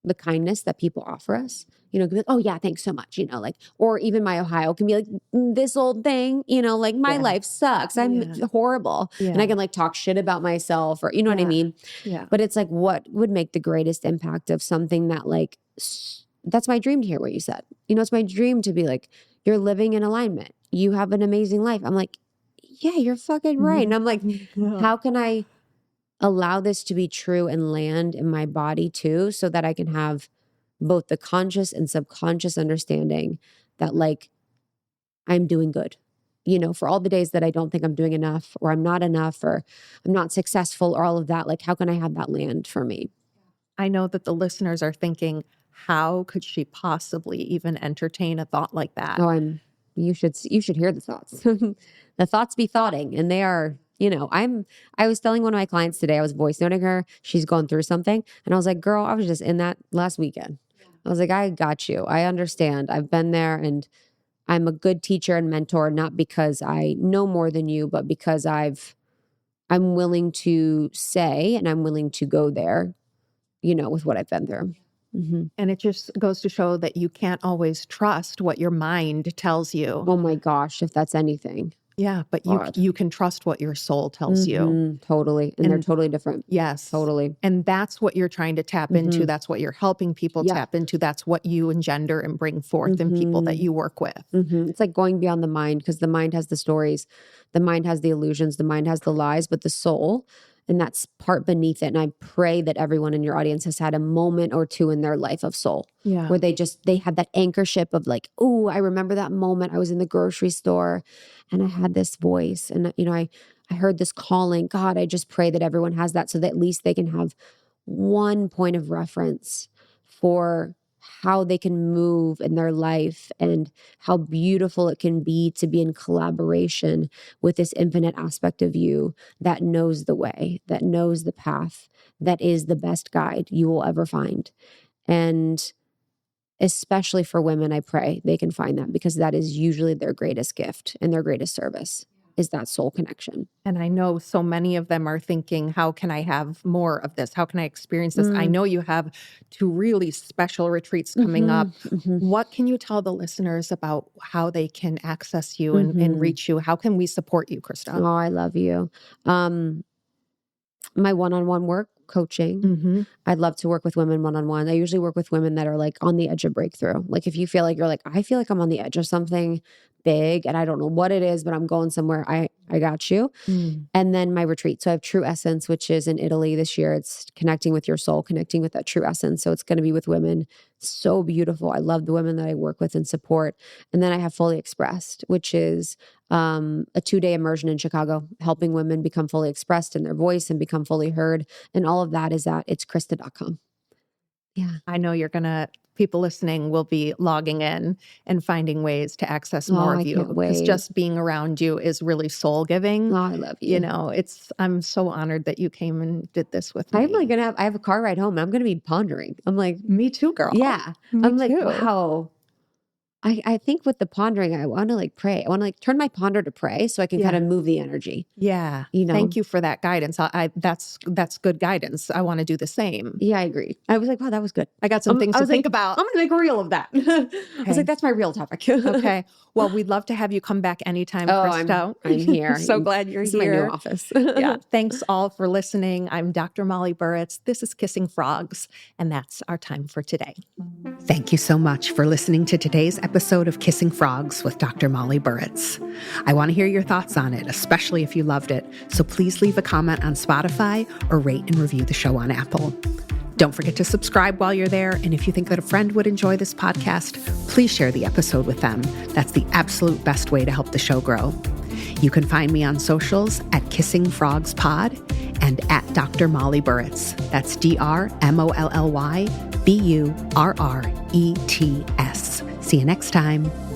the kindness that people offer us. Can be like, oh yeah, thanks so much. Like, or even my Ohio can be like, this old thing, like my life sucks. I'm horrible. And I can like talk shit about myself, or what I mean? Yeah. But it's like, what would make the greatest impact of something that like, that's my dream to hear what you said. It's my dream to be like, you're living in alignment. You have an amazing life. I'm like, yeah, you're fucking right. And I'm like, how can I allow this to be true and land in my body too, so that I can have both the conscious and subconscious understanding that like I'm doing good, for all the days that I don't think I'm doing enough, or I'm not enough, or I'm not successful, or all of that. Like, how can I have that land for me? I know that the listeners are thinking, how could she possibly even entertain a thought like that? You should hear the thoughts. The thoughts be thoughting, and they are, I was telling one of my clients today, I was voice noting her, she's going through something. And I was like, girl, I was just in that last weekend. I was like, I got you. I understand. I've been there, and I'm a good teacher and mentor, not because I know more than you, but because I'm willing to say, and I'm willing to go there, with what I've been through. Mm-hmm. And it just goes to show that you can't always trust what your mind tells you. Oh my gosh, if that's anything. Yeah, but you can trust what your soul tells you. Totally. And they're totally different. Yes. Totally. And that's what you're trying to tap into. That's what you're helping people tap into. That's what you engender and bring forth in people that you work with. It's like going beyond the mind, because the mind has the stories, the mind has the illusions, the mind has the lies, but the soul, and that's part beneath it. And I pray that everyone in your audience has had a moment or two in their life of soul, where they had that anchor ship of like, oh, I remember that moment. I was in the grocery store and I had this voice, and I heard this calling. God, I just pray that everyone has that, so that at least they can have one point of reference for how they can move in their life, and how beautiful it can be to be in collaboration with this infinite aspect of you that knows the way, that knows the path, that is the best guide you will ever find. And especially for women, I pray they can find that, because that is usually their greatest gift and their greatest service, is that soul connection. And I know so many of them are thinking, how can I have more of this? How can I experience this? I know you have 2 really special retreats coming up. What can you tell the listeners about how they can access you and reach you? How can we support you, Krista? Oh, I love you. My one-on-one work, coaching. I'd love to work with women one-on-one. I usually work with women that are like on the edge of breakthrough. Like if you feel like you're like, I feel like I'm on the edge of something big and I don't know what it is, but I'm going somewhere. I got you. And then my retreat. So I have True Essence, which is in Italy this year. It's connecting with your soul, connecting with that true essence. So it's going to be with women. So beautiful. I love the women that I work with and support. And then I have Fully Expressed, which is a 2-day immersion in Chicago, helping women become fully expressed in their voice and become fully heard. And all of that is at itskrista.com. Yeah. I know people listening will be logging in and finding ways to access more of I you. can't Because wait. just being around you is really soul giving. Oh, I love you. I'm so honored that you came and did this with me. I'm like I have a car ride home and I'm going to be pondering. I'm like, me too, girl. yeah. Me I'm like, too. wow. I think with the pondering, I want to like pray. I want to like turn my ponder to pray so I can kind of move the energy. Yeah. Thank you for that guidance. That's good guidance. I want to do the same. Yeah, I agree. I was like, wow, that was good. I got some things to think about. I'm going to make a reel of that. I was like, that's my real topic. Okay. Well, we'd love to have you come back anytime, Krista. I'm here. So glad you're this here. This is my new office. Yeah. Thanks all for listening. I'm Dr. Molly Burritz. This is Kissing Frogs, and that's our time for today. Thank you so much for listening to today's episode of Kissing Frogs with Dr. Molly Burritz. I want to hear your thoughts on it, especially if you loved it. So please leave a comment on Spotify or rate and review the show on Apple. Don't forget to subscribe while you're there. And if you think that a friend would enjoy this podcast, please share the episode with them. That's the absolute best way to help the show grow. You can find me on socials at Kissing Frogs Pod and at Dr. Molly Burritz. That's DrMollybUrrets. See you next time.